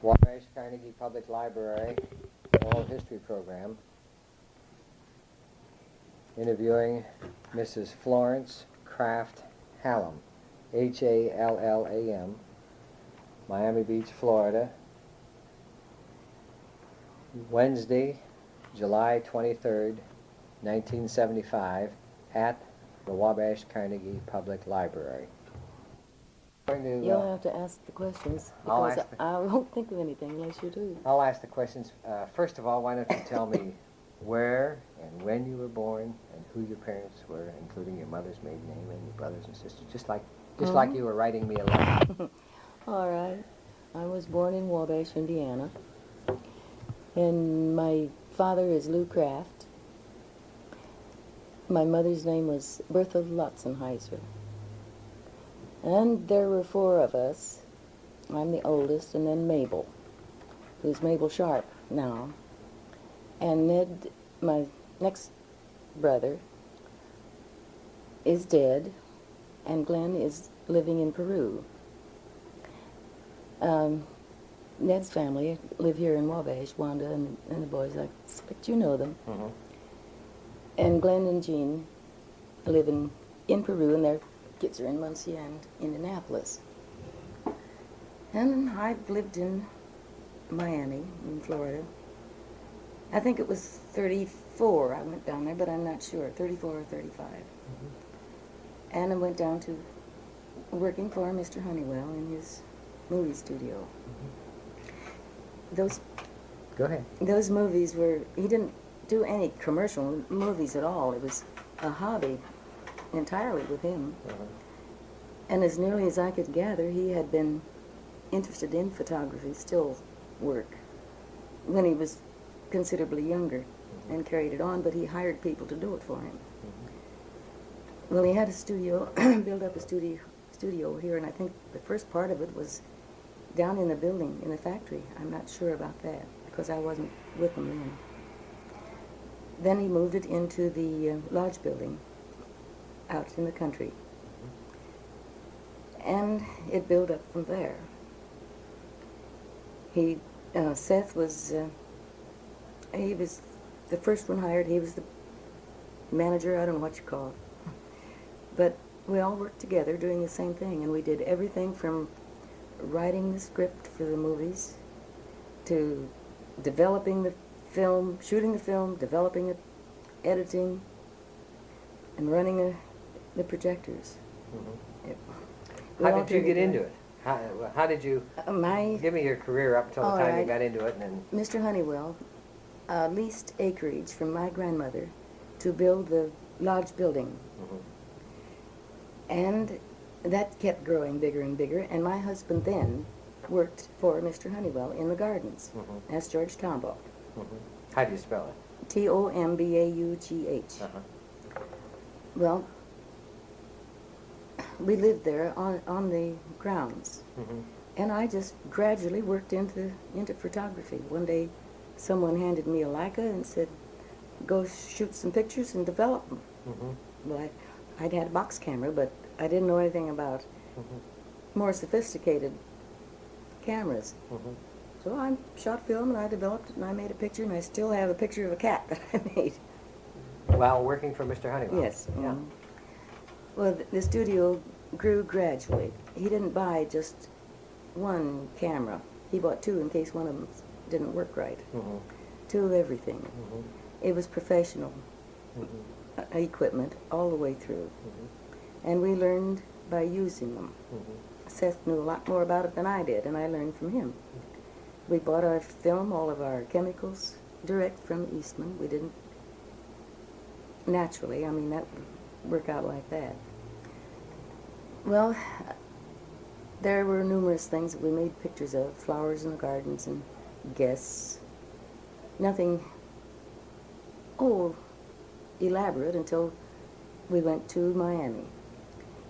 Wabash County Public Library Oral History Program, interviewing Mrs. Florence Hallam, Hallam, Miami Beach, Florida, Wednesday, July 23rd, 1975, at the Wabash County Public Library. You'll have to ask the questions, because I won't think of anything unless you do. I'll ask the questions. First of all, why don't you tell me where and when you were born and who your parents were, including your mother's maiden name and your brothers and sisters, just like you were writing me a letter. All right. I was born in Wabash, Indiana, and my father is Lou Kraft. My mother's name was Bertha Lautzenhiser. And there were 4 of us. I'm the oldest, and then Mabel, who's Mabel Sharp now. And Ned, my next brother, is dead, and Glenn is living in Peru. Ned's family live here in Wabash, Wanda and the boys. I expect you know them. Mm-hmm. And Glenn and Jean live in Peru, and their kids are in Muncie and Indianapolis. And I've lived in Miami, in Florida. I think it was 34 I went down there, but I'm not sure, 34 or 35. Mm-hmm. And I went down to working for Mr. Honeywell in his movie studio. Mm-hmm. Go ahead. Those movies were, he didn't do any commercial movies at all. It was a hobby entirely with him. Uh-huh. And as nearly as I could gather, he had been interested in photography, still work, when he was considerably younger, mm-hmm. and carried it on, but he hired people to do it for him. Mm-hmm. Well, he had a studio, built up a studio here, and I think the first part of it was down in the building, in the factory. I'm not sure about that, because I wasn't with him then. Then he moved it into the lodge building out in the country. And it built up from there. Seth was, he was the first one hired. He was the manager, I don't know what you call it. But we all worked together doing the same thing, and we did everything from writing the script for the movies to developing the film, shooting the film, developing it, editing, and running the projectors. Mm-hmm. How did you get into it? How did you, give me your career up until the time you got into it. And then Mr. Honeywell leased acreage from my grandmother to build the lodge building. Mm-hmm. And that kept growing bigger and bigger, and my husband then worked for Mr. Honeywell in the gardens. Mm-hmm. That's George Tombaugh. Mm-hmm. How do you spell it? Tombaughh. Uh-huh. Well, we lived there on the grounds. Mm-hmm. And I just gradually worked into photography. One day someone handed me a Leica and said, go shoot some pictures and develop them. Mm-hmm. Well, I'd had a box camera, but I didn't know anything about mm-hmm. more sophisticated cameras. Mm-hmm. So I shot film and I developed it and I made a picture, and I still have a picture of a cat that I made. While working for Mr. Honeywell? Yes. Yeah. Mm-hmm. Well, the studio grew gradually. He didn't buy just one camera. He bought 2 in case one of them didn't work right. Mm-hmm. 2 of everything. Mm-hmm. It was professional mm-hmm. Equipment all the way through. Mm-hmm. And we learned by using them. Mm-hmm. Seth knew a lot more about it than I did, and I learned from him. Mm-hmm. We bought our film, all of our chemicals, direct from Eastman. We didn't naturally, I mean, that would work out like that. Well, there were numerous things that we made pictures of, flowers in the gardens and guests. Nothing, elaborate until we went to Miami.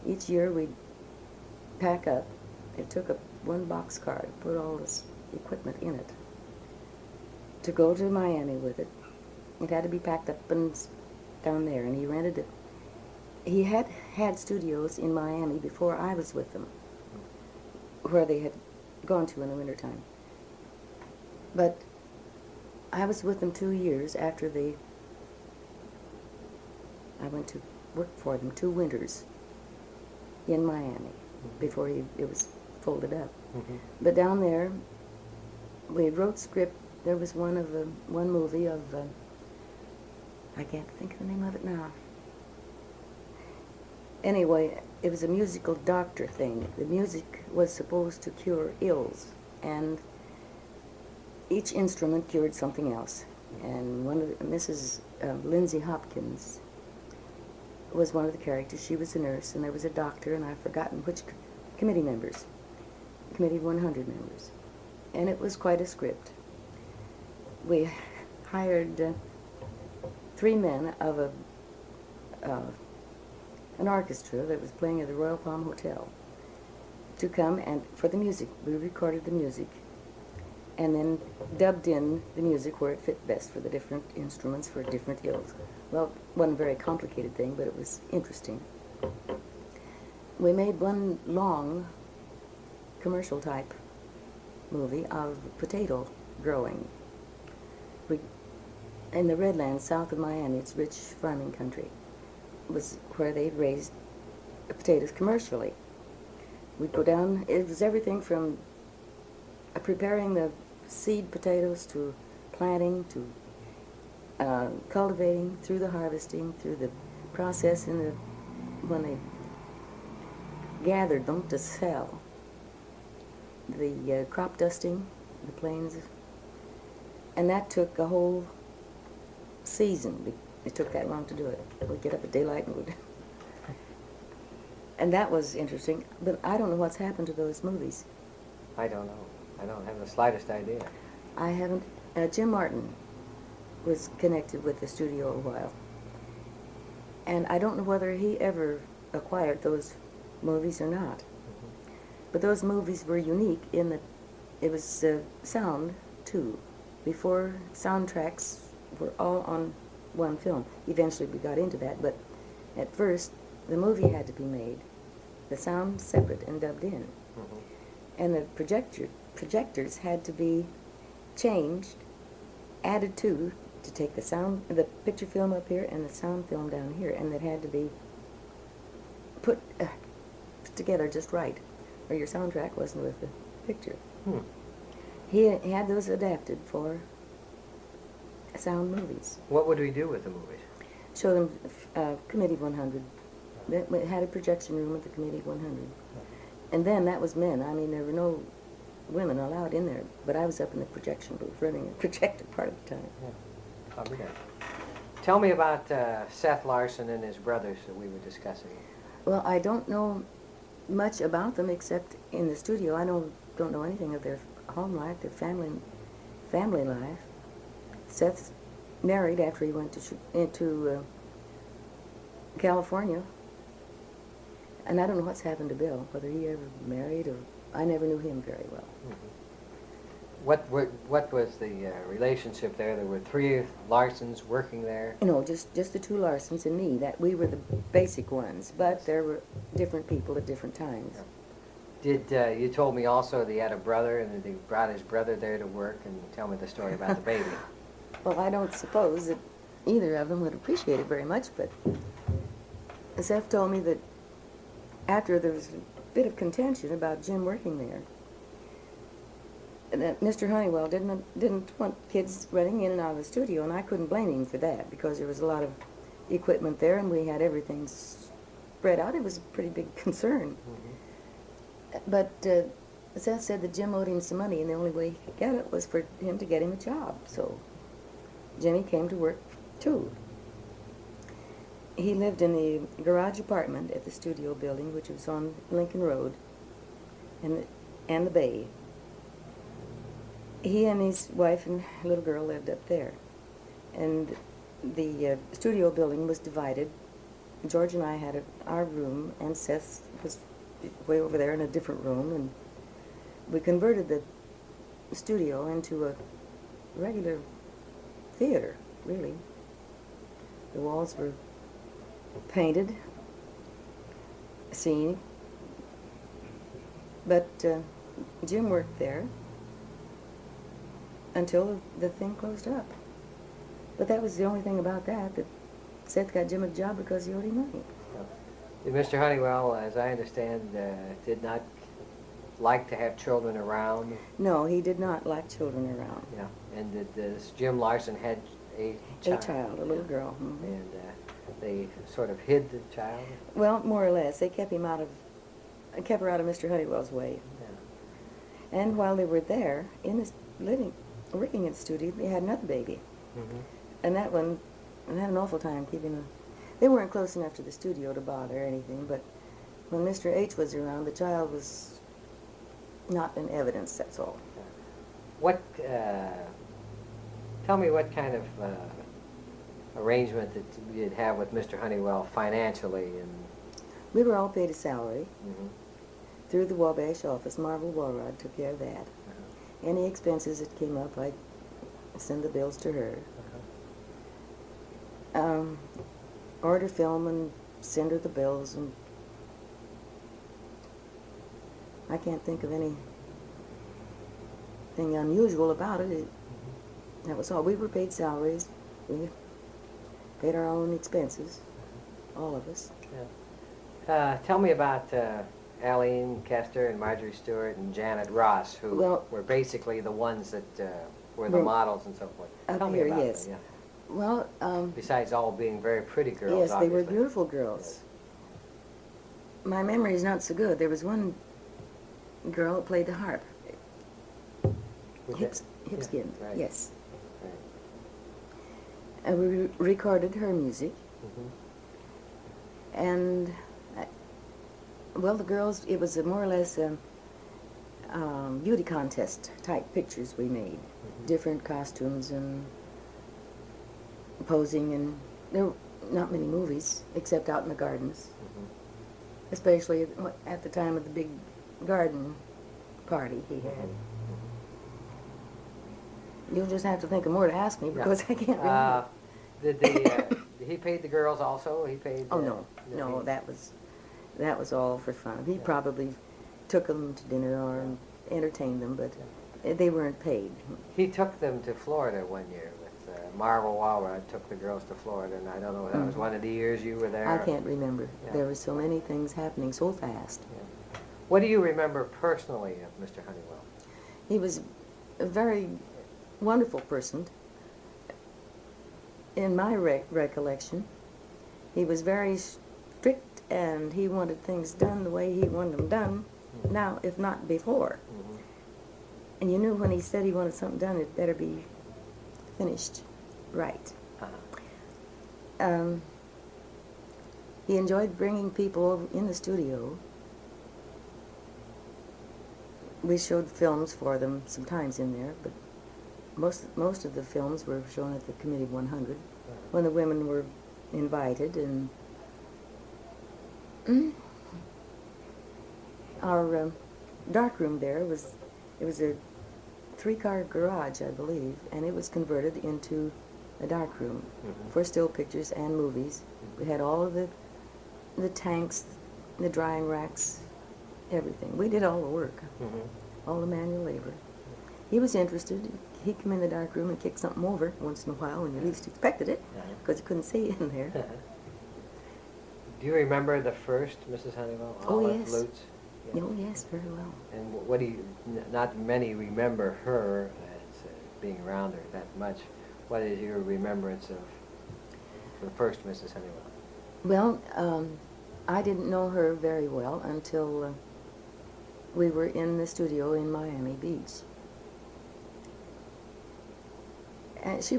Each year we'd pack up. It took up 1 boxcar to put all this equipment in it. To go to Miami with it, it had to be packed up and down there, and he rented it. He had studios in Miami before I was with them, where they had gone to in the wintertime. But I was with them 2 years after I went to work for them 2 winters in Miami before it was folded up. But down there, we wrote script. There was one movie of, I can't think of the name of it now. Anyway, it was a musical doctor thing. The music was supposed to cure ills, and each instrument cured something else. And Mrs. Lindsay Hopkins was one of the characters. She was a nurse, and there was a doctor, and I've forgotten which committee 100 members. And it was quite a script. We hired 3 men of an orchestra that was playing at the Royal Palm Hotel to come and for the music. We recorded the music and then dubbed in the music where it fit best for the different instruments for different ills. Well, it wasn't a very complicated thing, but it was interesting. We made one long commercial type movie of potato growing. In the Redlands south of Miami, it's rich farming country, was where they raised potatoes commercially. We'd go down, it was everything from preparing the seed potatoes to planting to cultivating, through the harvesting, through the process when they gathered them to sell, the crop dusting, the plains, and that took a whole season. It took that long to do it. We'd get up at daylight and would. And that was interesting, but I don't know what's happened to those movies. I don't know. I don't have the slightest idea. I haven't. Jim Martin was connected with the studio a while, and I don't know whether he ever acquired those movies or not. But those movies were unique in that it was sound too. Before, soundtracks were all on one film. Eventually we got into that, but at first the movie had to be made, the sound separate and dubbed in. And the projectors had to be changed, added to take the picture film up here and the sound film down here, and that had to be put together just right, or your soundtrack wasn't with the picture. He had those adapted for sound movies. What would we do with the movies? Show them Committee 100. They had a projection room at the Committee 100. And then that was men. I mean, there were no women allowed in there, but I was up in the projection booth running the projector part of the time. I'll be there. Tell me about Seth Larson and his brothers that we were discussing. Well, I don't know much about them except in the studio. I don't know anything of their home life, their family life. Seth married after he went into California, and I don't know what's happened to Bill, whether he ever married or I never knew him very well. What was the relationship there? There were 3 Larsons working there. No, just the 2 Larsons and me. That we were the basic ones, but there were different people at different times. Did you told me also that he had a brother and that he brought his brother there to work, and tell me the story about the baby. Well, I don't suppose that either of them would appreciate it very much, but Seth told me that after there was a bit of contention about Jim working there, that Mr. Honeywell didn't want kids running in and out of the studio, and I couldn't blame him for that because there was a lot of equipment there and we had everything spread out. It was a pretty big concern. But Seth said that Jim owed him some money, and the only way he could get it was for him to get him a job. So Jimmy came to work too. He lived in the garage apartment at the studio building, which was on Lincoln Road and the bay. He and his wife and little girl lived up there. And the studio building was divided. George and I had our room, and Seth was way over there in a different room, and we converted the studio into a regular theater, really. The walls were painted, scenic, but Jim worked there, until the thing closed up. But that was the only thing about that Seth got Jim a job because he owed him money. Mr. Honeywell, as I understand, did not like to have children around. No, he did not like children around. Yeah, and this Jim Larson had a child. A little girl. Mm-hmm. And they sort of hid the child. Well, more or less. They kept her out of Mr. Honeywell's way. Yeah. And while they were there, in the working in the studio, they had another baby. Mm-hmm. And that one, I had an awful time keeping her. They weren't close enough to the studio to bother or anything, but when Mr. H was around, the child was not in evidence, that's all. What, tell me what kind of arrangement that you'd have with Mr. Honeywell financially. And We were all paid a salary mm-hmm. through the Wabash office. Marvel Walrod took care of that. Uh-huh. Any expenses that came up, I'd send the bills to her. Uh-huh. Order film and send her the bills, and I can't think of anything unusual about it. That was all. We were paid salaries. We paid our own expenses, all of us. Yeah. Tell me about Aline Kester and Marjorie Stewart and Janet Ross, who were basically the ones that were the models and so forth. Tell me about yes. them, yeah. Well, besides all being very pretty girls, yes, obviously. they were beautiful girls. Yes. My memory is not so good. There was one girl that played the harp. Hipskin, yeah, right. Yes. Right. And we recorded her music. Mm-hmm. And, well, the girls, it was more or less a beauty contest type pictures we made. Mm-hmm. Different costumes and posing, and there were not many movies except out in the gardens. Mm-hmm. Especially at the time of the big garden party he had. Mm-hmm. You'll just have to think of more to ask me because I can't remember. Did he paid the girls also? He paid. Oh no, that was all for fun. He probably took them to dinner or entertained them, but they weren't paid. He took them to Florida one year with Marvel Walrod. Took the girls to Florida, and I don't know if that was one of the years you were there. I can't remember. Yeah. There were so many things happening so fast. Yeah. What do you remember personally of Mr. Honeywell? He was a very wonderful person. In my recollection, he was very strict, and he wanted things done the way he wanted them done, now, if not before. Mm-hmm. And you knew when he said he wanted something done, it better be finished right. Uh-huh. He enjoyed bringing people over in the studio. We showed films for them sometimes in there, but most of the films were shown at the Committee 100 when the women were invited, and our dark room there it was a 3-car garage, I believe, and it was converted into a dark room for still pictures and movies. We had all of the tanks, the drying racks, everything. We did all the work, all the manual labor. He was interested. He'd come in the dark room and kick something over once in a while when you least expected it, because you couldn't see in there. Do you remember the first Mrs. Honeywell? Oh, Olive yes. Lutz? Yeah. Oh, yes, very well. And what do you, not many remember her as being around her that much. What is your remembrance of the first Mrs. Honeywell? Well, I didn't know her very well until we were in the studio in Miami Beach. And she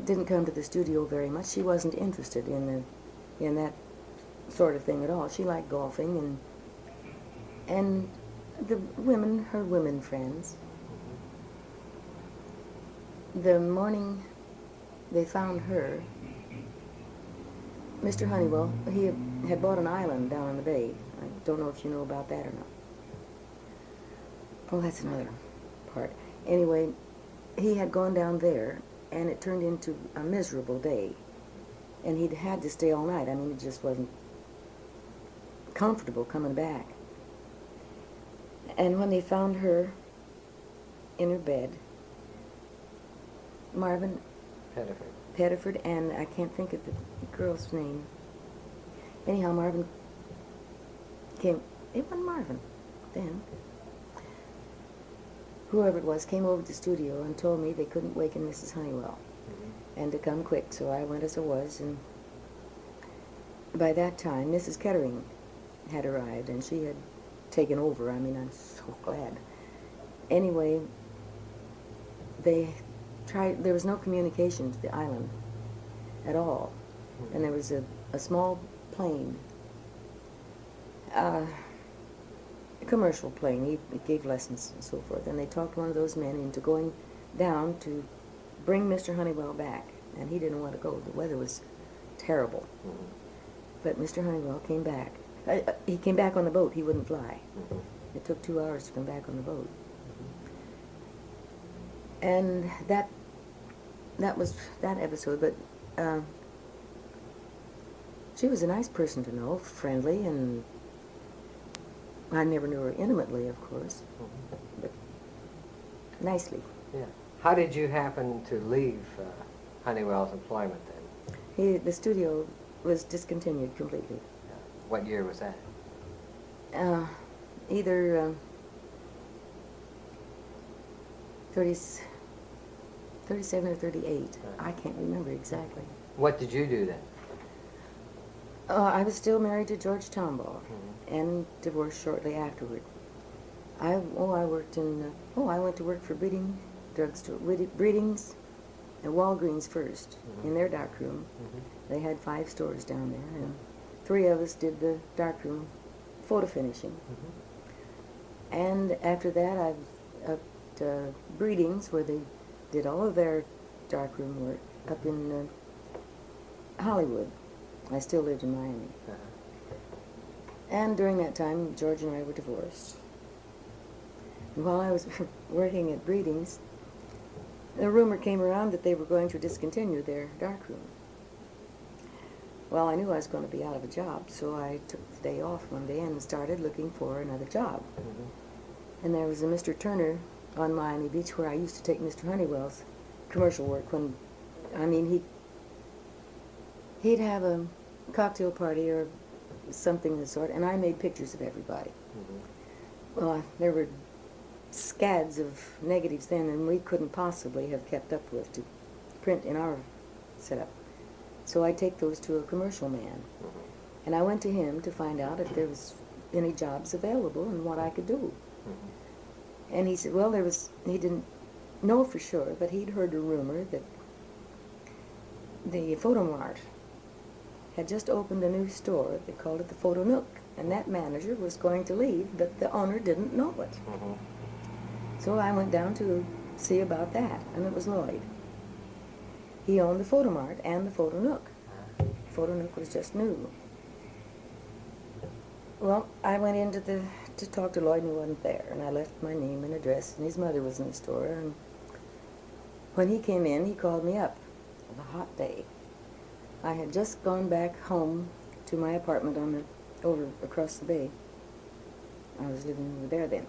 didn't come to the studio very much. She wasn't interested in that sort of thing at all. She liked golfing and the women, her women friends. The morning they found her, Mr. Honeywell, he had bought an island down in the bay. I don't know if you know about that or not. Oh, that's another part. Anyway, he had gone down there, and it turned into a miserable day. And he'd had to stay all night. I mean, it just wasn't comfortable coming back. And when they found her in her bed, Marvin Pettiford. Pettiford, and I can't think of the girl's name. Anyhow, Marvin came. It wasn't Marvin then. Whoever it was came over to the studio and told me they couldn't waken Mrs. Honeywell and to come quick. So I went as I was, and by that time Mrs. Kettering had arrived and she had taken over. I mean, I'm so glad. Anyway, they tried. There was no communication to the island at all, and there was a small plane. A commercial plane. He gave lessons and so forth, and they talked one of those men into going down to bring Mr. Honeywell back, and he didn't want to go. The weather was terrible. But Mr. Honeywell came back. He came back on the boat. He wouldn't fly. It took 2 hours to come back on the boat. And that was that episode, but she was a nice person to know, friendly, and I never knew her intimately, of course, but nicely. Yeah. How did you happen to leave Honeywell's employment then? The studio was discontinued completely. What year was that? Either 37 or 38. I can't remember exactly. What did you do then? I was still married to George Tombaugh and divorced shortly afterward. I worked in, I went to work for Breeding Drugstore, Breeding's and Walgreens first, in their darkroom. They had 5 stores down there, and 3 of us did the darkroom photo finishing. And after that, I was at Breeding's, where they did all of their darkroom work, up in Hollywood. I still lived in Miami. And during that time, George and I were divorced. And while I was working at Breeding's, the rumor came around that they were going to discontinue their darkroom. Well, I knew I was going to be out of a job, so I took the day off one day and started looking for another job. And there was a Mr. Turner on Miami Beach where I used to take Mr. Honeywell's commercial work when, I mean, he'd have a cocktail party or something of the sort, and I made pictures of everybody. Well, there were scads of negatives then, and we couldn't possibly have kept up with to print in our setup. So I'd take those to a commercial man, and I went to him to find out if there was any jobs available and what I could do. And he said, well, he didn't know for sure, but he'd heard a rumor that the Photo Mart had just opened a new store. They called it the Photo Nook, and that manager was going to leave, but the owner didn't know it. So I went down to see about that, and it was Lloyd. He owned the Photo Mart and the Photo Nook. Photo Nook was just new. Well, I went in to talk to Lloyd, and he wasn't there, and I left my name and address, and his mother was in the store, and when he came in, he called me up. It was a hot day. I had just gone back home to my apartment over across the bay. I was living over there then.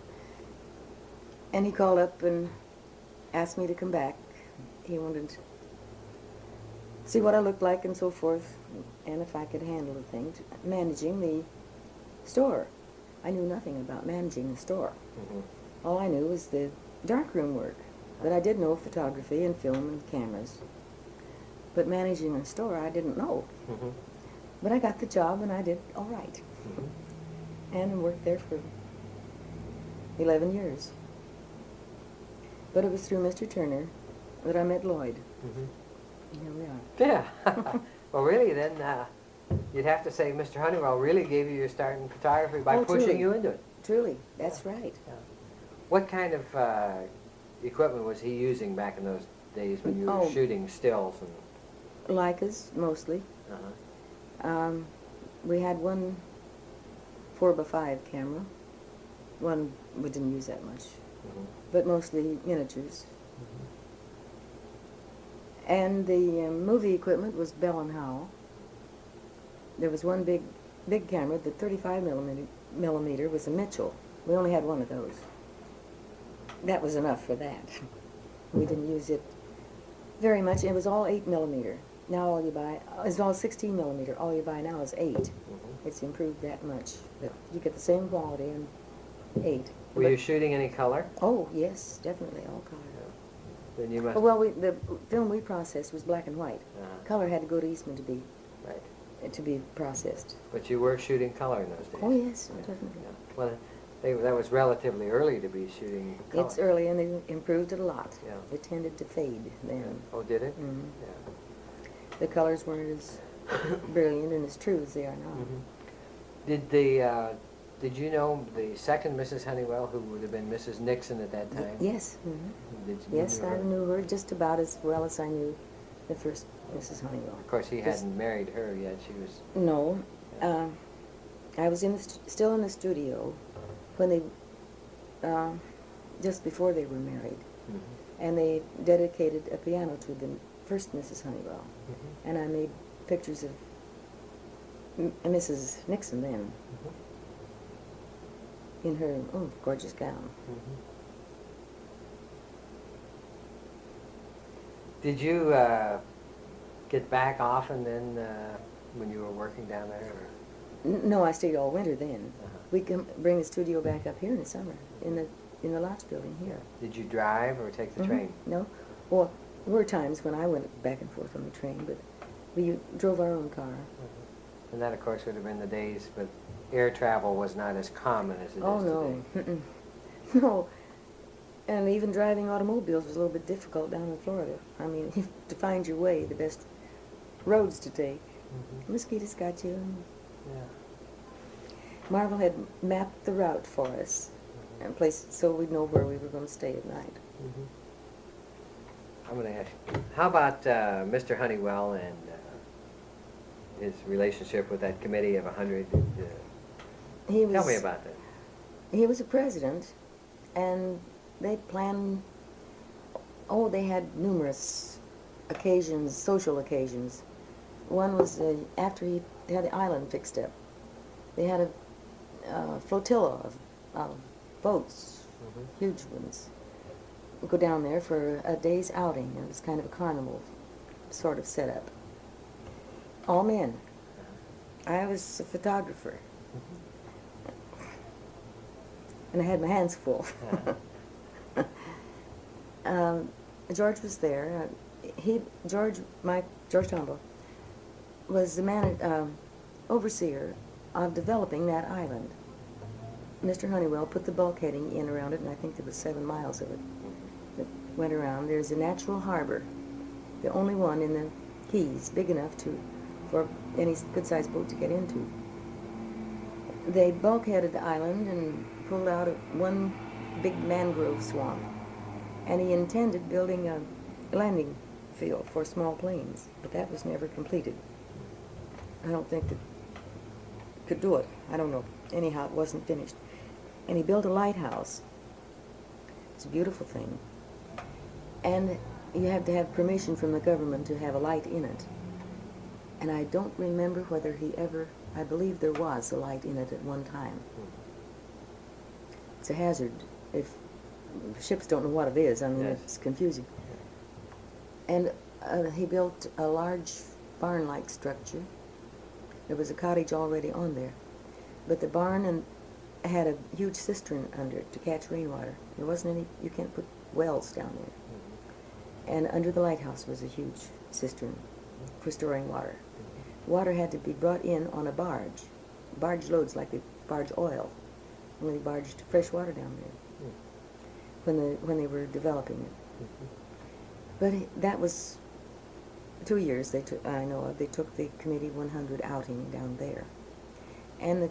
And he called up and asked me to come back. He wanted to see what I looked like and so forth, and if I could handle the thing, managing the store. I knew nothing about managing the store. All I knew was the darkroom work, but I did know photography and film and cameras. But managing a store, I didn't know. But I got the job, and I did all right. And worked there for 11 years. But it was through Mr. Turner that I met Lloyd. Here we are. Yeah. Well, really, then, you'd have to say Mr. Honeywell really gave you your start in photography by pushing truly. you into it. Truly, that's right. What kind of equipment was he using back in those days when you were shooting stills? And Leicas, mostly. We had one 4x5 camera. One we didn't use that much, but mostly miniatures. And the movie equipment was Bell & Howell. There was one big camera. The 35 millimeter was a Mitchell. We only had one of those. That was enough for that. We didn't use it Very much. It was all 8 millimeter. Now all you buy, it's all 16 millimeter. All you buy now is 8. Mm-hmm. It's improved that much. But you get the same quality in 8. Were you shooting any color? Oh, yes, definitely, all color. Then you must. Well, the film we processed was black and white. Uh-huh. Color had to go to Eastman Right. to be processed. But you were shooting color in those days. Oh, yes, Yeah. definitely. Yeah. Well, that was relatively early to be shooting color. It's early, and they improved it a lot. Yeah. It tended to fade then. Oh, did it? Mhm. Yeah. The colors weren't as brilliant and as true as they are now. Mm-hmm. Did you know the second Mrs. Honeywell, who would have been Mrs. Nixon at that time? Yes. Mm-hmm. Did you Yes, knew I her? knew her just about as well as I knew the first Mrs. Honeywell. Of course, he hadn't married her yet. She was. No, I was still in the studio when they, just before they were married, Mm-hmm. and they dedicated a piano to the first Mrs. Honeywell, Mm-hmm. and I made pictures of Mrs. Nixon then Mm-hmm. in her gorgeous gown. Mm-hmm. Did you get back often then when you were working down there? Or? No, I stayed all winter then. Uh-huh. We can bring the studio back up here in the summer in the Lots building here. Did you drive or take the Mhm. train? No. Well, there were times when I went back and forth on the train, but we drove our own car. And that, of course, would have been the days, but air travel was not as common as it is Oh, today. no. Mm-mm. No. And even driving automobiles was a little bit difficult down in Florida. I mean, to find your way, the best roads to take. Mm-hmm. Mosquitoes got you. Yeah. Marvel had mapped the route for us and placed it so we'd know where we were going to stay at night. Mm-hmm. I'm going to ask you, how about Mr. Honeywell and his relationship with that committee of 100? Tell me about that. He was a president, and they planned, they had numerous occasions, social occasions. One was after he had the island fixed up. They had a flotilla of boats, huge ones, go down there for a day's outing. It was kind of a carnival sort of setup. All men. I was a photographer. And I had my hands full. George was there. George Tombaugh was the overseer of developing that island. Mr. Honeywell put the bulkheading in around it, and I think there was 7 miles of it that went around. There's a natural harbor, the only one in the Keys, big enough for any good-sized boat to get into. They bulkheaded the island and pulled out one big mangrove swamp, and he intended building a landing field for small planes, but that was never completed. I don't think that could do it. I don't know. Anyhow, it wasn't finished. And he built a lighthouse. It's a beautiful thing. And you have to have permission from the government to have a light in it. And I don't remember whether I believe there was a light in it at one time. It's a hazard if ships don't know what it is. I mean, Yes. It's confusing. And he built a large barn-like structure. There was a cottage already on there. But the barn had a huge cistern under it to catch rainwater. There wasn't any, you can't put wells down there. And under the lighthouse was a huge cistern for storing water. Water had to be brought in on a barge. Barge loads like they barge oil. Only they barged fresh water down there when they were developing it. But that was 2 years I know of. They took the Committee 100 outing down there. And the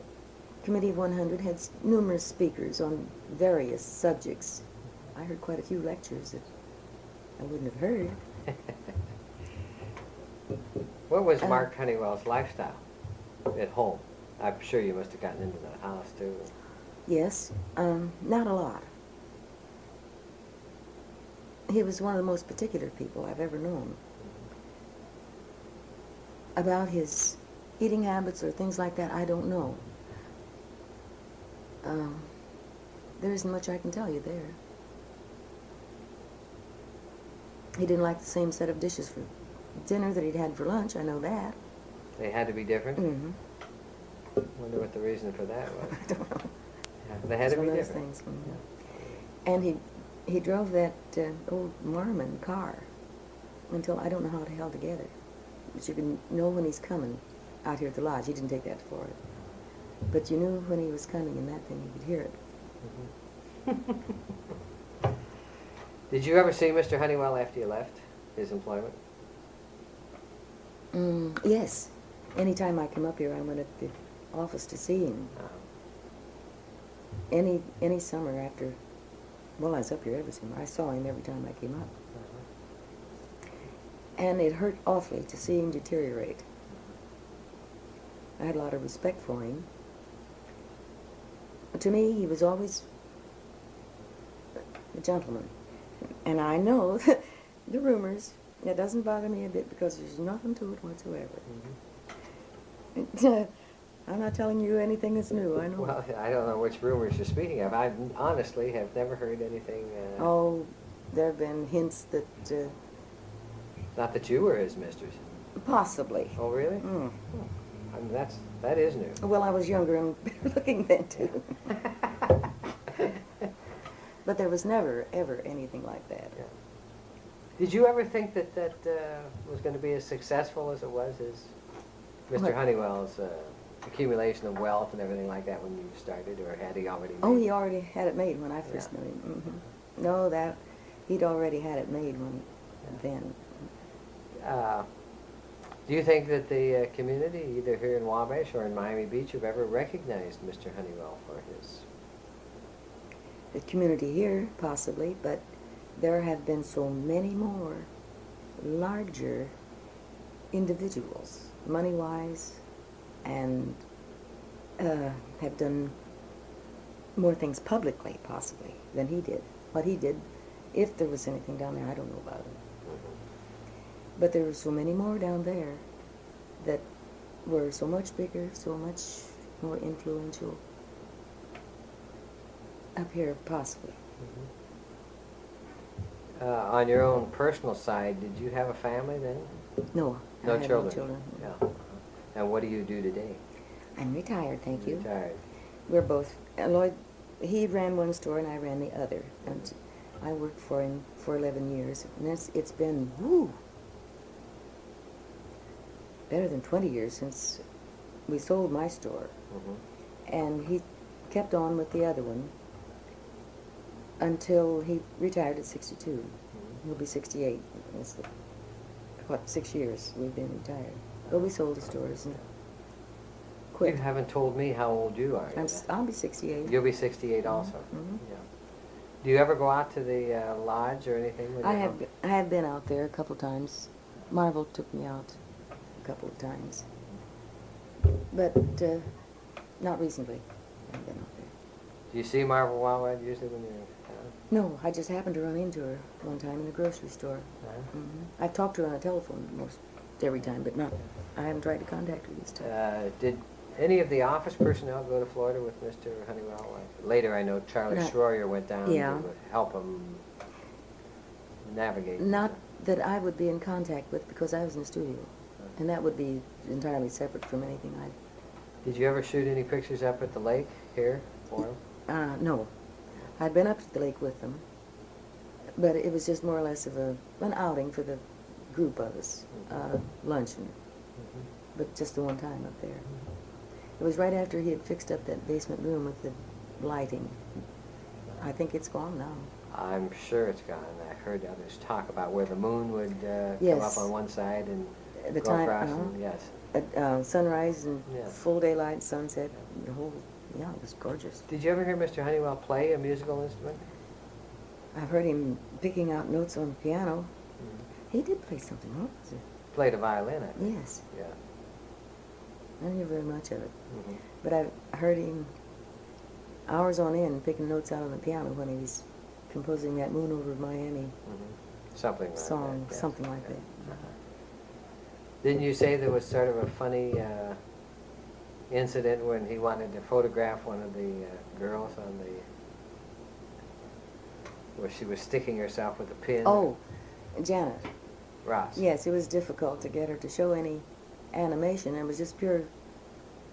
Committee of 100 had numerous speakers on various subjects. I heard quite a few lectures that I wouldn't have heard. What was Mark Honeywell's lifestyle at home? I'm sure you must have gotten into the house, too. Yes, not a lot. He was one of the most particular people I've ever known. About his eating habits or things like that, I don't know. There isn't much I can tell you there. He didn't like the same set of dishes for dinner that he'd had for lunch, I know that. They had to be different? Mm-hmm. Wonder what the reason for that was. I don't know. Yeah, they had It's to be one of those different. things. And he drove that old Marmon car until I don't know how the hell to get it. But you can know when he's coming out here at the lodge. He didn't take that to Florida. But you knew when he was coming in that thing, you could hear it. Did you ever see Mr. Honeywell after you left his employment? Yes. Anytime I come up here, I went at the office to see him. Any summer after, well, I was up here every summer. I saw him every time I came up. And it hurt awfully to see him deteriorate. I had a lot of respect for him. To me, he was always a gentleman. And I know that the rumors, that doesn't bother me a bit because there's nothing to it whatsoever. I'm not telling you anything that's new, I know. Well, I don't know which rumors you're speaking of. I honestly have never heard anything. Oh, there have been hints that... Not that you were his mistress. possibly. Oh, really? Mm. I mean, that is new. Well, I was younger and better looking then, too. But there was never, ever anything like that. Yeah. Did you ever think that was going to be as successful as it was, as Mr. What? Honeywell's accumulation of wealth and everything like that when you started, or had he already made Oh, it? he already had it made when I first knew him. Mm-hmm. No, that he'd already had it made then. Do you think that the community, either here in Wabash or in Miami Beach, have ever recognized Mr. Honeywell for his... The community here, possibly, but there have been so many more larger individuals, money-wise, and have done more things publicly, possibly, than he did. What he did, if there was anything down there, I don't know about it. But there were so many more down there that were so much bigger, so much more influential. Up here, possibly. On your own personal side, did you have a family then? No, No I had children? no children. Yeah. And what do you do today? I'm retired, thank you. Retired. We're both, Lloyd, he ran one store and I ran the other. And I worked for him for 11 years. And it's been, better than 20 years since we sold my store. And he kept on with the other one until he retired at 62. He'll be 68. It's 6 years we've been retired. But we sold the stores and quit. You haven't told me how old you are. I'll be 68. You'll be 68 also. Mhm. Yeah. Do you ever go out to the lodge or anything? With I your have home? I have been out there a couple times. Marvel took me out a couple of times, but not recently. I've been out there. Do you see Marvel Wildwood usually when you're in town? No, I just happened to run into her one time in the grocery store. I've talked to her on the telephone most every time, but not. I haven't tried to contact her this time. Did any of the office personnel go to Florida with Mr. Honeywell? Like, later, I know Charlie Not- Schroyer went down Yeah. to help him navigate. Not that I would be in contact with because I was in the studio, and that would be entirely separate from anything I. Did you ever shoot any pictures up at the lake here for him? No. I'd been up to the lake with them, but it was just more or less of an outing for the group of us, luncheon, but just the one time up there. It was right after he had fixed up that basement room with the lighting. I think it's gone now. I'm sure it's gone. I heard others talk about where the moon would come Yes. up on one side and The go time, across. And, yes. At sunrise and Yeah. full daylight, sunset, the whole, it was gorgeous. Did you ever hear Mr. Honeywell play a musical instrument? I've heard him picking out notes on the piano. He did play something, what was it? Played a violin, I think. Yes, Yeah. I didn't hear very much of it. Mhm. But I heard him hours on end picking notes out on the piano when he was composing that Moon Over Miami Something like song, that. yes. something like that. Didn't you say there was sort of a funny incident when he wanted to photograph one of the girls on the, where she was sticking herself with a pin? Oh, Janet. Ross. Yes, it was difficult to get her to show any animation. It was just pure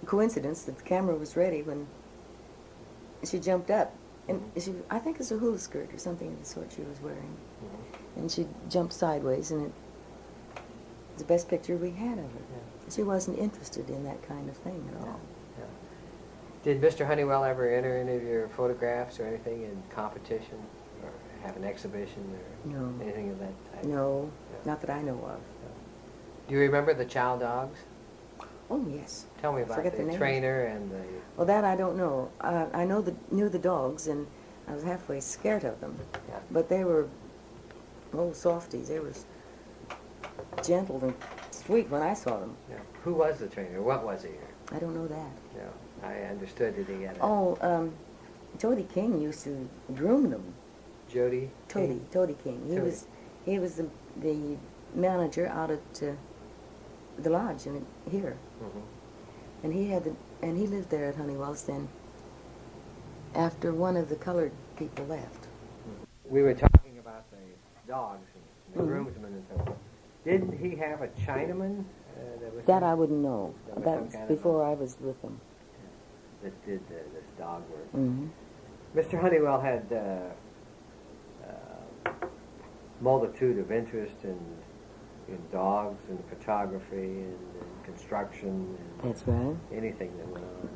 coincidence that the camera was ready when she jumped up. And she, I think it's a hula skirt or something of the sort she was wearing. And she jumped sideways, and it was the best picture we had of her. Yeah. She wasn't interested in that kind of thing at all. Yeah. Did Mr. Honeywell ever enter any of your photographs or anything in competition, or have an exhibition, or No. anything of that type? No, Yeah. not that I know of. Do you remember the chow dogs? Oh, yes. Tell me I about forget the the names. trainer and the... Well, that I don't know. I knew the dogs, and I was halfway scared of them. Yeah. But they were, softies. They were gentle and sweet when I saw them. Yeah. Who was the trainer? What was he? I don't know that. Yeah. I understood that he had a... Oh, Toady King used to groom them. Jody? Toady King. He was the manager out at the lodge here. And he lived there at Honeywell's then after one of the colored people left. We were talking about the dogs and the groomsmen and so forth. Didn't he have a Chinaman that was... That I wouldn't know. That was That some was kind of before I was with them. that did this dog work. Mm-hmm. Mr. Honeywell had multitude of interest in dogs and photography and construction and That's right. anything that went on.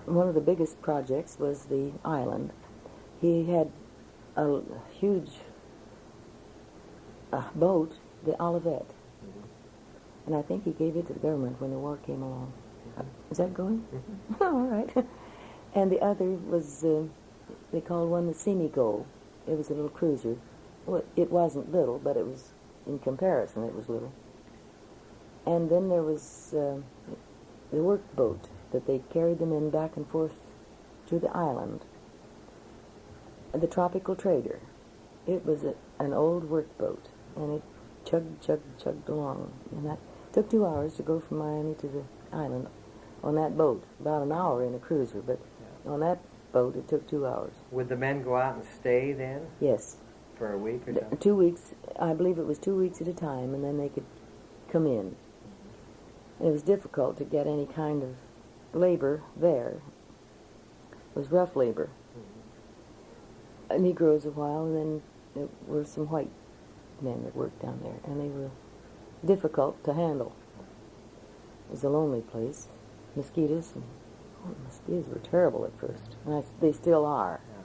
So One of the biggest projects was the island. He had a huge boat, the Olivet, and I think he gave it to the government when the war came along. Is that going? All right. And the other was, they called one the Semigo. It was a little cruiser. Well, it wasn't little, but it was, in comparison, it was little. And then there was the workboat that they carried them in back and forth to the island. The Tropical Trader. It was an old workboat, and it chugged along. And that took 2 hours to go from Miami to the island on that boat. About an hour in a cruiser, but on that boat it took 2 hours. would the men go out and stay then Yes. for a week or something? 2 weeks, I believe it was 2 weeks at a time, and then they could come in. And it was difficult to get any kind of labor there. It was rough labor. Negroes a while, and then there were some white men that worked down there, and they were difficult to handle. It was a lonely place. Mosquitoes, mosquitoes were terrible at first, and they still are. Yeah.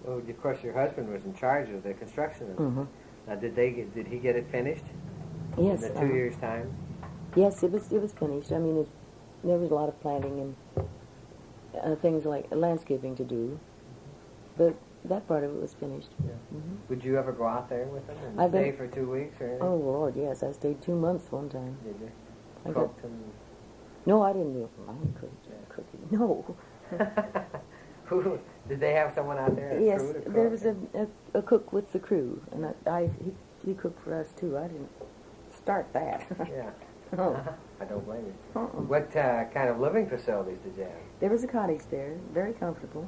Well, of course, your husband was in charge of the construction of it. Now, did he get it finished? Yes. In the 2 years' time? Yes, it was finished. I mean, there was a lot of planting and things like landscaping to do, but that part of it was finished. Yeah. Would you ever go out there with him and I've stay been- for 2 weeks or anything? Oh, Lord, yes. I stayed 2 months one time. Did you? I Cooked and... No, I didn't do cooking. No. Who, did they have someone out there? Yes, crew to cook? there was a cook with the crew, and he cooked for us, too. I didn't start that. Yeah. Oh. I don't blame you. Uh-uh. What kind of living facilities did you have? There was a cottage there, very comfortable.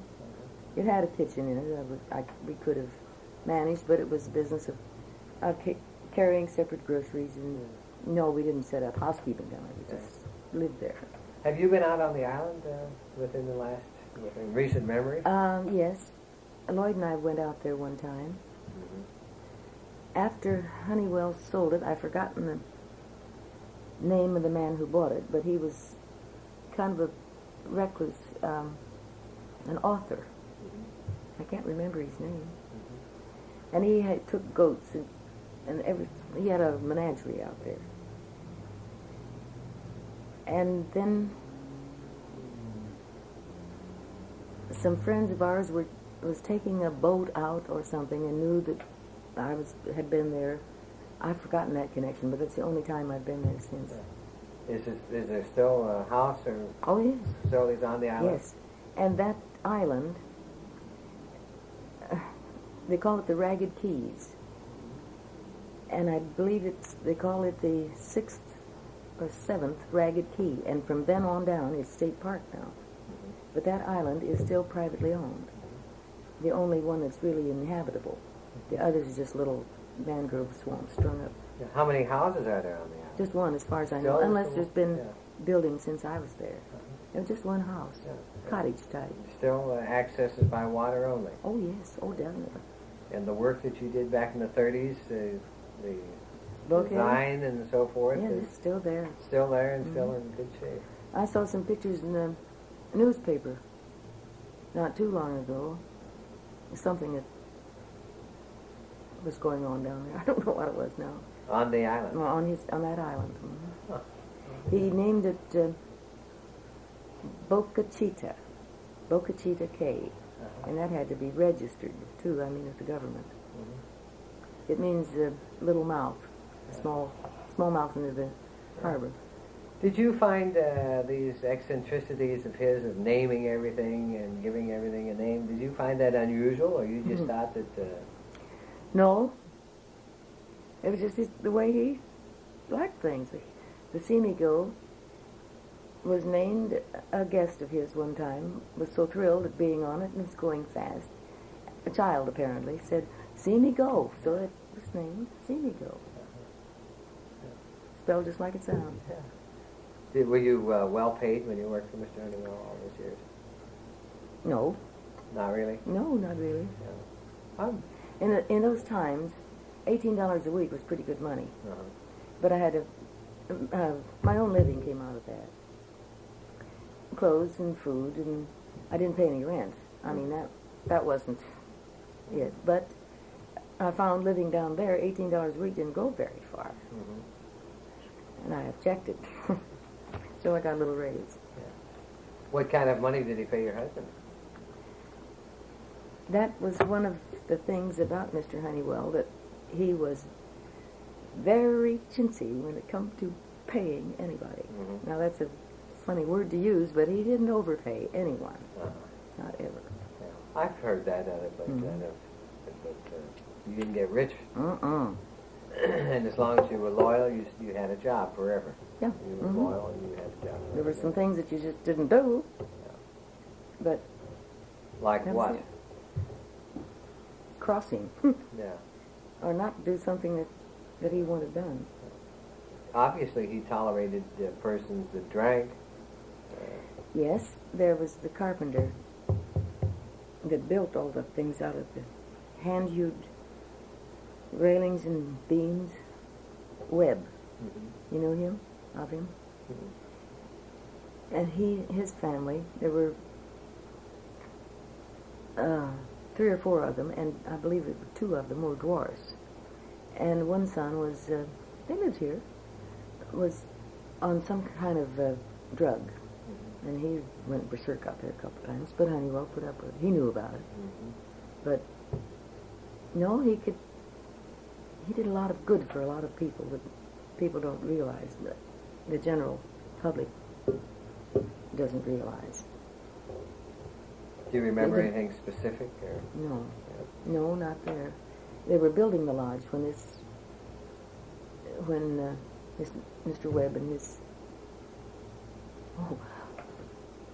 It had a kitchen in it. We could have managed, but it was a business of carrying separate groceries. And no, we didn't set up housekeeping down there. We just lived there. Have you been out on the island within recent memory? Yes. Lloyd and I went out there one time. After Honeywell sold it, I've forgotten the name of the man who bought it, but he was kind of a recluse, an author. I can't remember his name. And he took goats and everything. He had a menagerie out there. And then some friends of ours was taking a boat out or something and knew that I had been there. I've forgotten that connection, but it's the only time I've been there since. Is there still a house or Oh, yes. facilities on the island? Yes. And that island, they call it the Ragged Keys. And I believe they call it the 6th or 7th Ragged Key. And from then on down, it's state park now. But that island is still privately owned. The only one that's really inhabitable. The others are just little mangrove swamp sprung up. Yeah. How many houses are there on the island? Just one, as far as I Still know, just unless the there's one? been Yeah. buildings since I was there. It was just one house, Yeah. cottage type. Still access is by water only. Oh yes, oh definitely. And the work that you did back in the 30s, the Bouquet? design and so forth, Yeah, is it's still there. still there and still in good shape. I saw some pictures in the newspaper not too long ago. Something that was going on down there. I don't know what it was now. On the island. On that island. Huh. He named it Boca Chica Cay, and that had to be registered too. I mean, with the government. It means little mouth, small mouth into the harbor. Did you find these eccentricities of his, of naming everything and giving everything a name, did you find that unusual, or you just thought that... No. It was just the way he liked things. The See Me Go was named a guest of his one time, was so thrilled at being on it and was going fast. A child, apparently, said, "See me go." So it was named See Me Go. Spelled just like it sounds. Were you well paid when you worked for Mr. Honeywell all those years? No. Not really? No, not really. No. In those times, $18 a week was pretty good money. But I had my own living came out of that. Clothes and food, and I didn't pay any rent. I mean, that wasn't it. But I found living down there, $18 a week didn't go very far. And I objected. So I got a little raise. What kind of money did he pay your husband? That was one of the things about Mr. Honeywell, that he was very chintzy when it come to paying anybody. Now that's a funny word to use, but he didn't overpay anyone. Not ever. I've heard that out of that you didn't get rich. And as long as you were loyal, you had a job forever. Yeah. You were loyal and you had a job. There were some things that you just didn't do. But like that what? was it. Crossing. Yeah. Or not do something that he wanted done. Obviously, he tolerated persons that drank. Yes, there was the carpenter that built all the things out of the hand-hewed railings and beams. Webb. You know him? Of him? And his family, there were 3 or 4 of them, and I believe 2 of them were dwarfs. And one son was, they lived here, was on some kind of drug. And he went berserk out there a couple times, but Honeywell put up with it. He knew about it. But, no, he did a lot of good for a lot of people that people don't realize, but the general public doesn't realize. Do you remember anything specific? Or? No. No, not there. They were building the lodge when Mr. Webb and his...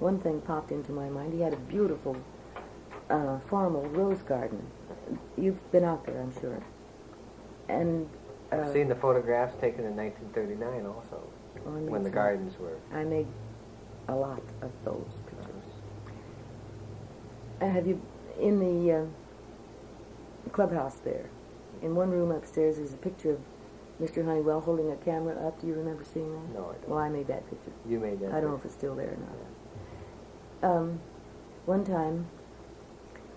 one thing popped into my mind. He had a beautiful formal rose garden. You've been out there, I'm sure. And I've seen the photographs taken in 1939 also, when the gardens were... I made a lot of those pictures. Have you, in the clubhouse there, in one room upstairs, there's a picture of Mr. Honeywell holding a camera up. Do you remember seeing that? No, I don't. Well, I made that picture. You made that I don't know if it's still there or not. One time,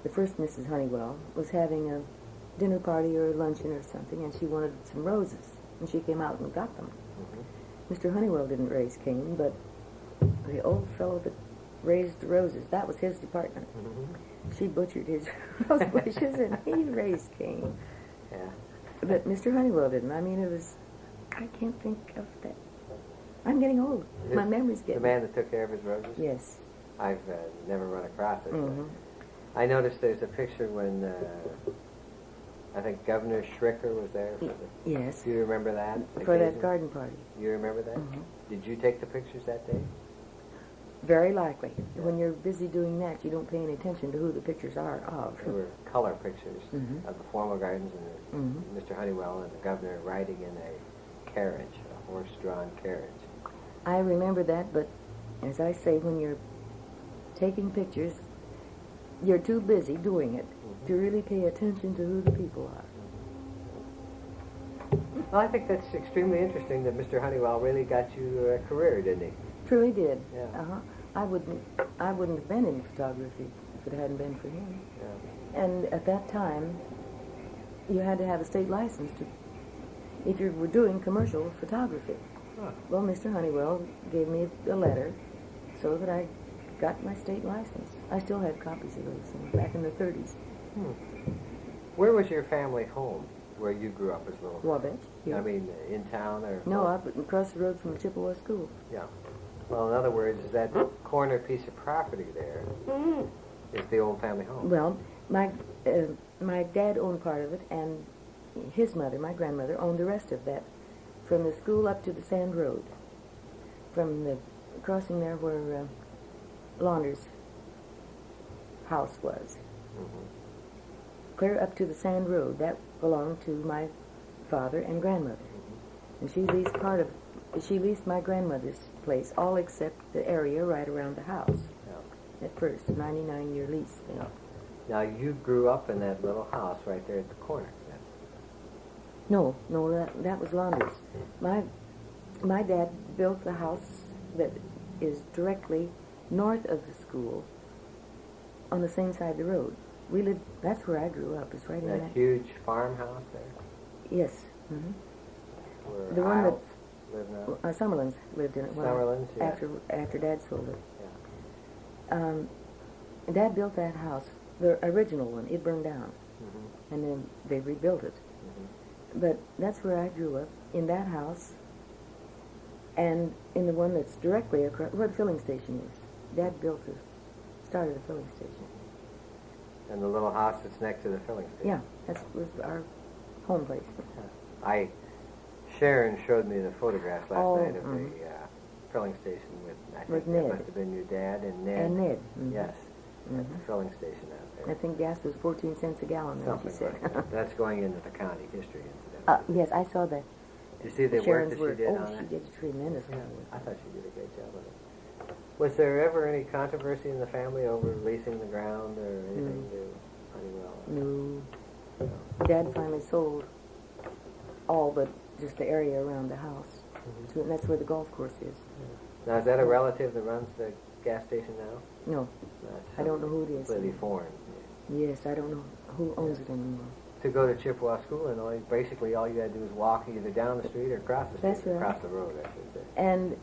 the first Mrs. Honeywell was having a dinner party or a luncheon or something, and she wanted some roses, and she came out and got them. Mr. Honeywell didn't raise Cain, but the old fellow that raised the roses, that was his department. She butchered his rose bushes, and he raised Cain. Yeah. But Mr. Honeywell didn't. I mean, I can't think of that. I'm getting old. My memory's getting... The man that took care of his roses? Yes. I've never run across it. I noticed there's a picture when I think Governor Schricker was there. Yes. Do you remember that? For that garden party. You remember that? Did you take the pictures that day? Very likely. Yeah. When you're busy doing that, you don't pay any attention to who the pictures are of. There were color pictures Mhm. of the formal gardens and Mhm. Mr. Honeywell and the governor riding in a carriage, a horse-drawn carriage. I remember that, but as I say, when you're taking pictures, you're too busy doing it to really pay attention to who the people are. Well, I think that's extremely interesting that Mr. Honeywell really got you a career, didn't he? Truly did. Yeah. I wouldn't have been in photography if it hadn't been for him. Yeah. And at that time, you had to have a state license if you were doing commercial photography. Huh. Well, Mr. Honeywell gave me a letter so that I got my state license. I still have copies of those things back in the 30s. Where was your family home, where you grew up as a little? Wabash. I mean, in town or? No, up across the road from the Chippewa School. Yeah. Well, in other words, is that corner piece of property there is the old family home? Well, my dad owned part of it, and his mother, my grandmother, owned the rest of that, from the school up to the sand road, from the crossing there where Launder's house was, clear up to the sand road. That belonged to my father and grandmother, and she leased my grandmother's place, all except the area right around the house. Yeah. At first, a 99-year lease thing. Yeah. Now, you grew up in that little house right there at the corner. No, that was Launder's. My dad built the house that is directly north of the school, on the same side of the road. We lived. That's where I grew up. It's right in That that. huge farmhouse there. Yes. Mm-hmm. Where The one that Isles lived now. Summerlin's lived in it. Summerlin's, yeah. After Dad sold it. Yeah. Dad built that house, the original one. It burned down, and then they rebuilt it. But that's where I grew up, in that house, and in the one that's directly across where the filling station is. Dad started a filling station. And the little house that's next to the filling station. Yeah, that was our home place. Sharon showed me the photographs last night of the filling station I think With that Ned. must have been your dad and Ned. And Ned. Yes, at the filling station out there. I think gas was 14 cents a gallon, then, she Something said. like that. That's going into the county history, incidentally. Yes, I saw that. You see the Sharon's work that she did on she it? did a tremendous Yeah, amount of work. I thought she did a great job with it. Was there ever any controversy in the family over leasing the ground or anything to Honeywell? No. Dad finally sold all but just the area around the house. And that's where the golf course is. Now, is that a relative that runs the gas station now? No, That's I don't know who it is. completely foreign. Yes, I don't know who owns it anymore. To go to Chippewa School, and basically all you had to do was walk either down the street or across the street. That's right. Across the road, I should say. And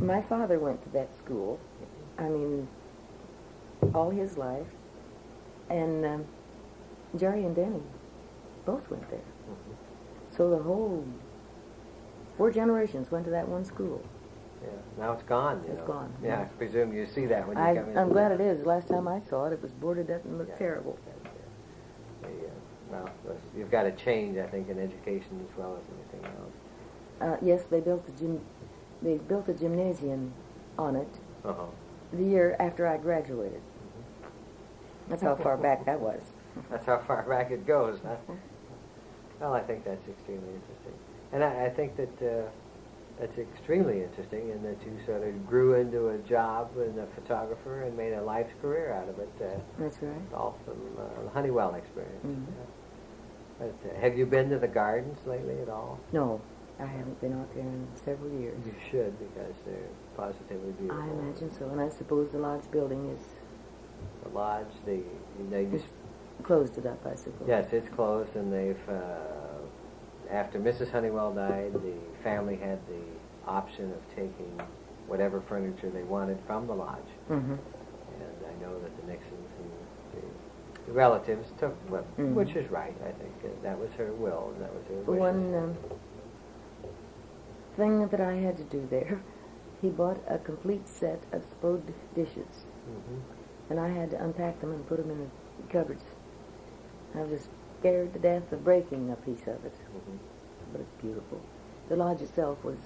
my father went to that school, I mean, all his life. And Jerry and Denny both went there. So the whole 4 generations went to that one school. Yeah. Now it's gone. It's gone. Yeah, I presume you see that when you come in. I'm glad it is. The last time I saw it, it was boarded up and looked terrible. Well, you've got a change, I think, in education as well as anything else. Yes, they built a gymnasium on it the year after I graduated. That's how far back that was. That's how far back it goes, huh? Well, I think that's extremely interesting. And I think that that's extremely interesting in that you sort of grew into a job as a photographer and made a life's career out of it. That's right. All from the Honeywell experience. But, have you been to the gardens lately at all? No, I haven't been out there in several years. You should, because they're positively beautiful. I imagine so, and I suppose the lodge building is The lodge, they just closed it up, I suppose. yes, it's closed, and they've after Mrs. Honeywell died, the family had the option of taking whatever furniture they wanted from the lodge. And I know that the Nixons and the relatives took which is right, I think. That was her will, and that was her wishes. One thing that I had to do there, he bought a complete set of spode dishes, and I had to unpack them and put them in the cupboards. I was scared to death of breaking a piece of it, but it's beautiful. The lodge itself was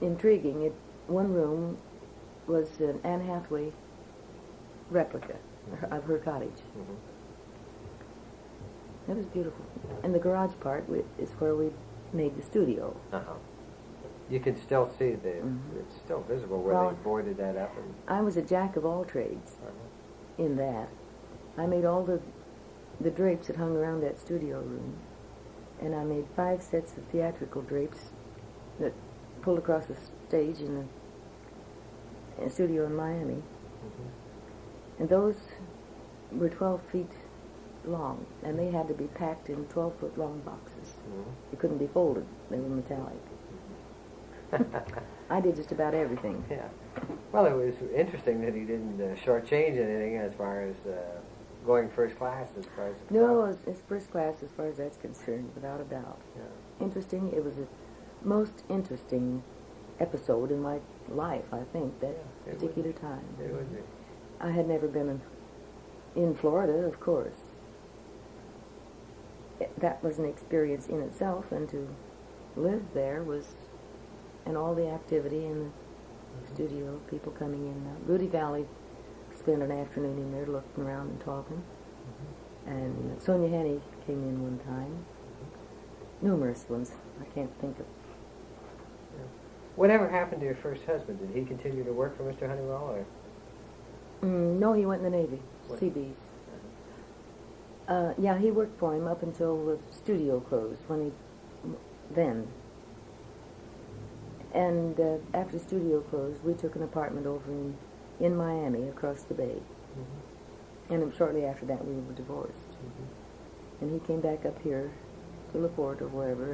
intriguing. One room was an Anne Hathaway replica of her cottage. Mm-hmm. It was beautiful. And the garage part is where we made the studio. Uh-huh. You can still see it's still visible where Well, they boarded that up. And, I was a jack of all trades uh-huh. in that. I made all the drapes that hung around that studio room. And I made 5 sets of theatrical drapes that pulled across the stage in a studio in Miami. Mm-hmm. And those were 12 feet long, and they had to be packed in 12-foot long boxes. Mm-hmm. They couldn't be folded. They were metallic. I did just about everything. Yeah. Well, it was interesting that he didn't shortchange anything as far as going first class as far as... No, it's first class as far as that's concerned, without a doubt. Yeah. Interesting. It was the most interesting episode in my life, I think, that particular time. It would be. I had never been in Florida, of course. That was an experience in itself, and to live there was, and all the activity in the studio, people coming in and out. Rudy Valley spent an afternoon in there looking around and talking. And Sonia Henney came in one time. Numerous ones. I can't think of. Whatever happened to your first husband? Did he continue to work for Mr. Honeywell, or? No, he went in the Navy, What? Seabees. Yeah, he worked for him up until the studio closed, then. And after the studio closed, we took an apartment over in Miami, across the bay. Mm-hmm. And shortly after that, we were divorced. Mm-hmm. And he came back up here to LaPorte or wherever,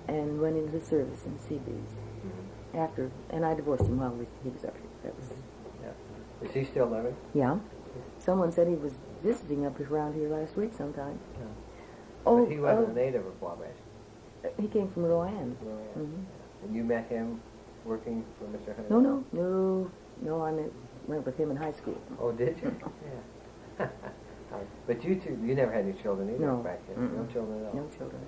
and went into the service in Seabees. Mm-hmm. After, and I divorced him while he was up here. That was. Yeah. Is he still living? Yeah. Someone said he was visiting up around here last week sometime. Yeah. Oh, But he wasn't a native of Wabash. He came from Rowan. Rowan. Mm-hmm. And you met him working for Mr. Honeywell? No. I went with him in high school. Oh, did you? Yeah. But you two, you never had any children either No. back then? No children at all? No children.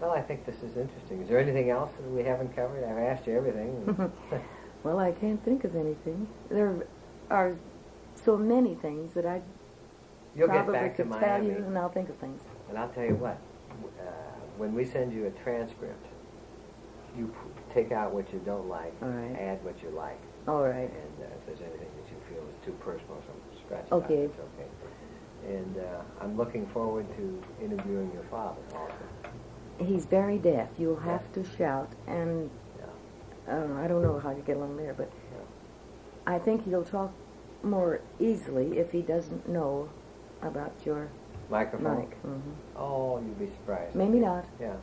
Well, I think this is interesting. Is there anything else that we haven't covered? I've asked you everything. Well, I can't think of anything. There are so many things that I You'll probably get back to could tell Miami. you, and I'll think of things. And I'll tell you what, when we send you a transcript, you take out what you don't like, All right. add what you like. All right. And if there's anything that you feel is too personal, so scratch it Okay. out. It's okay. And I'm looking forward to interviewing your father also. He's very deaf. You'll have to shout, and Yeah. I don't know how you get along there, but Yeah. I think he'll talk more easily if he doesn't know about your Microphone? mic. Mm-hmm. Oh, you'd be surprised. Maybe not. Yeah.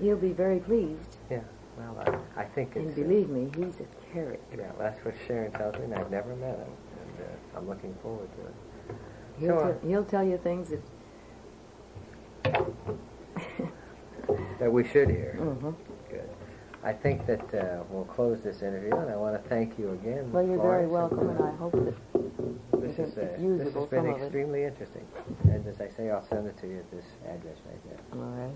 He'll be very pleased. Yeah. Well, I think it's... And believe me, he's a character. Yeah, that's what Sharon tells me, and I've never met him. And I'm looking forward to it. He'll tell you things that... That we should hear. Mm-hmm. Good. I think that we'll close this interview, and I want to thank you again, Well, you're very Florence. welcome, and I hope that This it's has usable, been some of it. extremely interesting. And as I say, I'll send it to you at this address right there. All right.